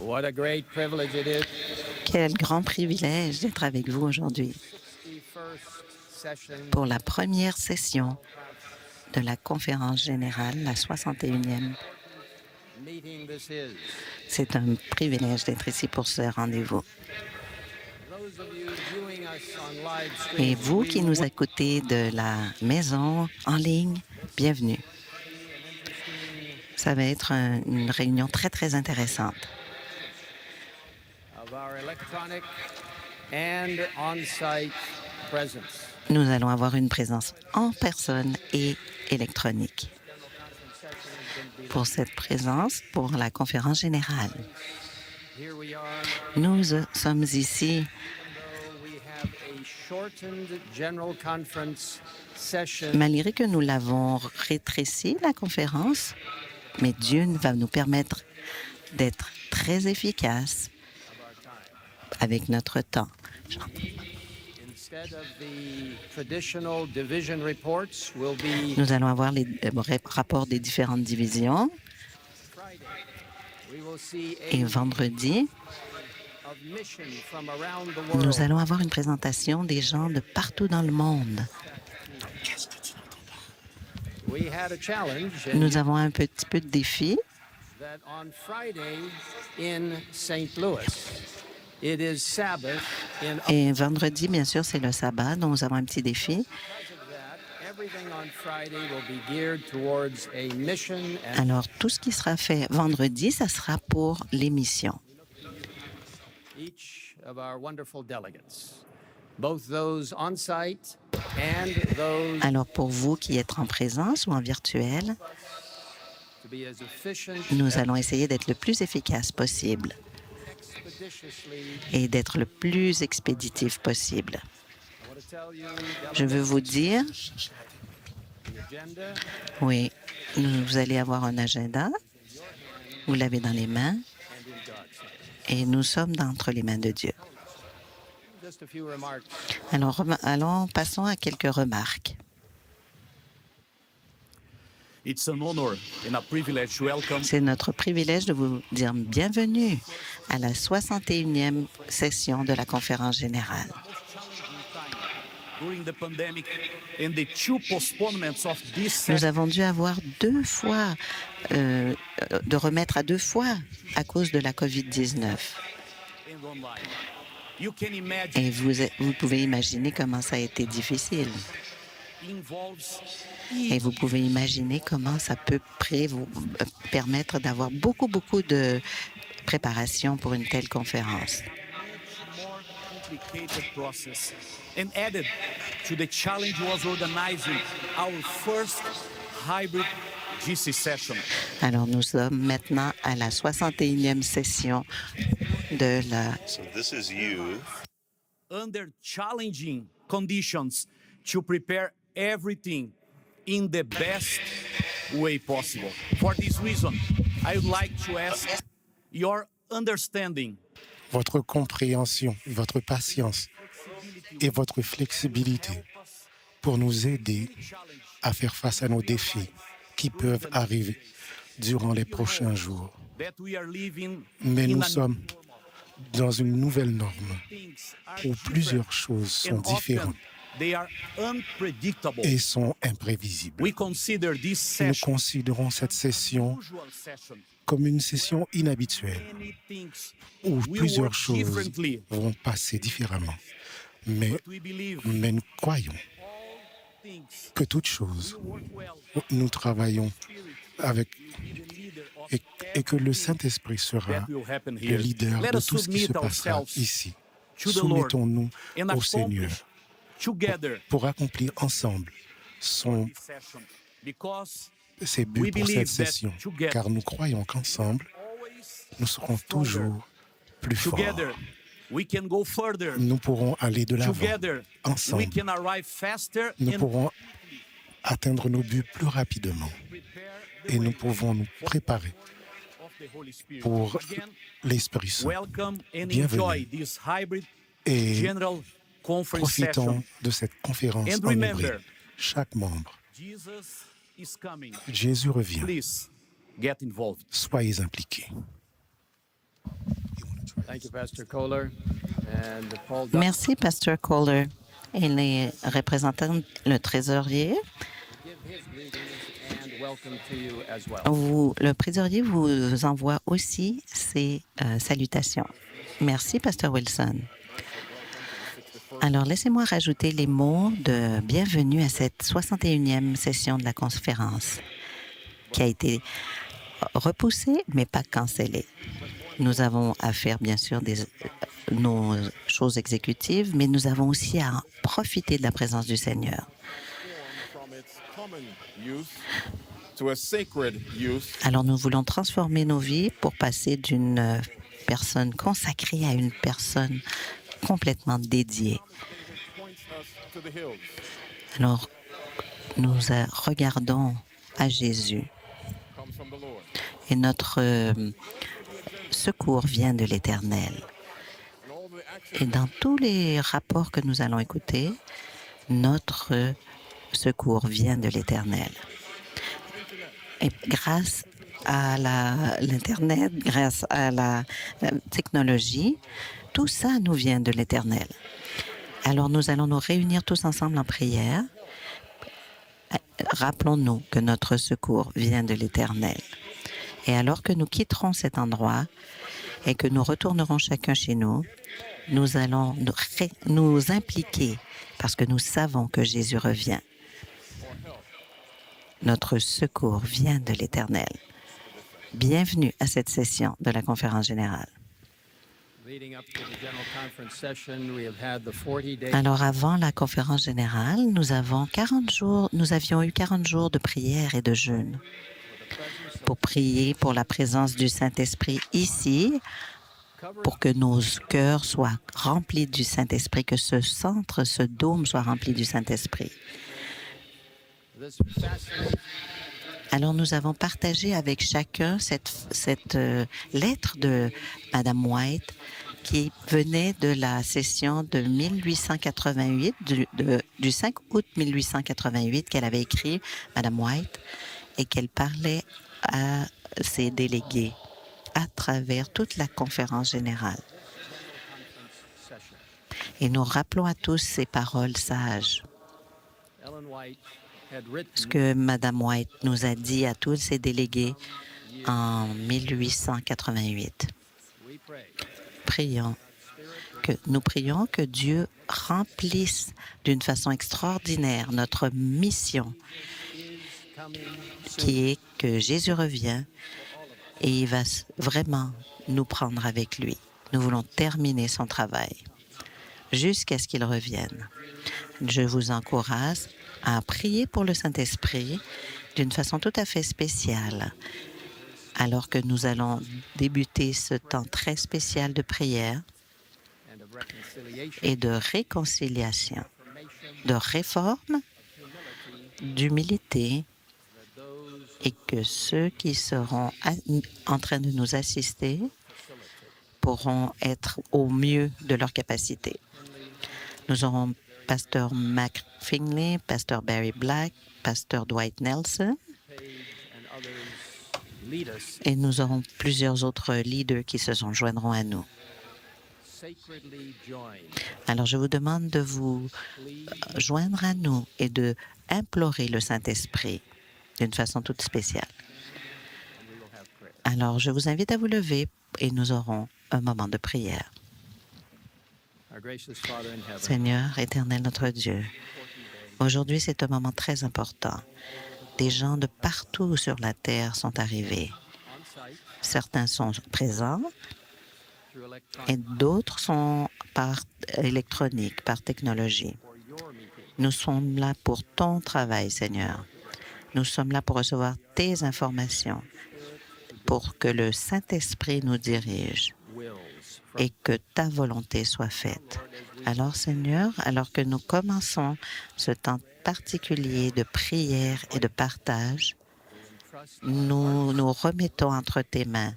What a great privilege it is. Quel grand privilège d'être avec vous aujourd'hui pour la première session de la conférence générale, la 61e. C'est un privilège d'être ici pour ce rendez-vous. Et vous qui nous écoutez de la maison, en ligne, bienvenue. Ça va être une réunion très, très intéressante. Nous allons avoir une présence en personne et électronique. Pour cette présence, pour la conférence générale, nous sommes ici malgré que nous l'avons rétréci, la conférence, mais Dieu va nous permettre d'être très efficaces avec notre temps. Nous allons avoir les rapports des différentes divisions. Et vendredi, nous allons avoir une présentation des gens de partout dans le monde. Nous avons un petit peu de défi. Et vendredi, bien sûr, c'est le sabbat, donc nous avons un petit défi. Alors, tout ce qui sera fait vendredi, ça sera pour les missions. Alors, pour vous qui êtes en présence ou en virtuel, nous allons essayer d'être le plus efficace possible et d'être le plus expéditif possible. Je veux vous dire, oui, vous allez avoir un agenda, vous l'avez dans les mains, et nous sommes entre les mains de Dieu. Alors, passons à quelques remarques. C'est notre privilège de vous dire bienvenue à la 61e session de la conférence générale. Nous avons dû avoir de remettre à 2 fois à cause de la COVID-19. Et vous pouvez imaginer comment ça a été difficile. Et vous pouvez imaginer comment ça peut vous permettre d'avoir beaucoup de préparation pour une telle conférence. And added to the challenge was organizing our first hybrid GC session. Alors, nous sommes maintenant à la 61e session de la... So this is you. Under challenging conditions to prepare everything in the best way possible. For this reason, I would like to ask your understanding. Votre compréhension, votre patience et votre flexibilité pour nous aider à faire face à nos défis qui peuvent arriver durant les prochains jours. Mais nous sommes dans une nouvelle norme où plusieurs choses sont différentes et sont imprévisibles. Nous considérons cette session comme une session inhabituelle où plusieurs choses vont passer différemment. Mais nous croyons que toutes choses, nous travaillons avec et que le Saint-Esprit sera le leader de tout ce qui se passera ici. Soumettons-nous au Seigneur pour accomplir ensemble ses buts pour cette session, car nous croyons qu'ensemble, nous serons toujours plus forts. Nous pourrons aller de l'avant. Ensemble, nous pourrons atteindre nos buts plus rapidement. Et nous pouvons nous préparer pour l'Esprit Saint. Bienvenue et profitons de cette conférence en hybride. Chaque membre. Jésus revient. Soyez impliqués. Thank you, Pastor Kohler. And Paul Merci, Pasteur Kohler. Et les représentants, le trésorier, give his greetings and welcome to you as well. le trésorier vous envoie aussi ses salutations. Merci, Pasteur Wilson. Alors, laissez-moi rajouter les mots de bienvenue à cette 61e session de la conférence qui a été repoussée, mais pas cancellée. Nous avons à faire, bien sûr, nos choses exécutives, mais nous avons aussi à profiter de la présence du Seigneur. Alors, nous voulons transformer nos vies pour passer d'une personne consacrée à une personne complètement dédiée. Alors, nous regardons à Jésus et notre secours vient de l'Éternel. Et dans tous les rapports que nous allons écouter, notre secours vient de l'Éternel. Et grâce à l'Internet, grâce à la technologie, tout ça nous vient de l'Éternel. Alors nous allons nous réunir tous ensemble en prière. Rappelons-nous que notre secours vient de l'Éternel. Et alors que nous quitterons cet endroit et que nous retournerons chacun chez nous, nous allons nous impliquer parce que nous savons que Jésus revient. Notre secours vient de l'Éternel. Bienvenue à cette session de la conférence générale. Alors, avant la conférence générale, nous avions eu 40 jours de prière et de jeûne pour prier pour la présence du Saint-Esprit ici, pour que nos cœurs soient remplis du Saint-Esprit, que ce centre, ce dôme soit rempli du Saint-Esprit. Alors, nous avons partagé avec chacun cette lettre de Madame White qui venait de la session de 1888, du 5 août 1888, qu'elle avait écrit, Madame White, et qu'elle parlait à ses délégués à travers toute la conférence générale. Et nous rappelons à tous ces paroles sages. Ce que Madame White nous a dit à tous ses délégués en 1888. Nous prions que Dieu remplisse d'une façon extraordinaire notre mission, qui est que Jésus revient et il va vraiment nous prendre avec lui. Nous voulons terminer son travail jusqu'à ce qu'il revienne. Je vous encourage à prier pour le Saint-Esprit d'une façon tout à fait spéciale, alors que nous allons débuter ce temps très spécial de prière et de réconciliation, de réforme, d'humilité, et que ceux qui seront en train de nous assister pourront être au mieux de leur capacité. Nous aurons Pasteur Mac Finley, Pasteur Barry Black, Pasteur Dwight Nelson, et nous aurons plusieurs autres leaders qui se joindront à nous. Alors, je vous demande de vous joindre à nous et de implorer le Saint-Esprit d'une façon toute spéciale. Alors, je vous invite à vous lever et nous aurons un moment de prière. Seigneur éternel, notre Dieu, aujourd'hui, c'est un moment très important. Des gens de partout sur la terre sont arrivés. Certains sont présents et d'autres sont par électronique, par technologie. Nous sommes là pour ton travail, Seigneur. Nous sommes là pour recevoir tes informations, pour que le Saint-Esprit nous dirige et que ta volonté soit faite. Alors, Seigneur, alors que nous commençons ce temps particulier de prière et de partage, nous nous remettons entre tes mains.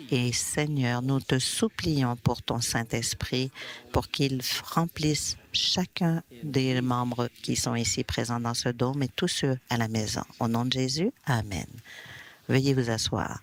Et Seigneur, nous te supplions pour ton Saint-Esprit, pour qu'il remplisse chacun des membres qui sont ici présents dans ce dôme et tous ceux à la maison. Au nom de Jésus, Amen. Veuillez vous asseoir.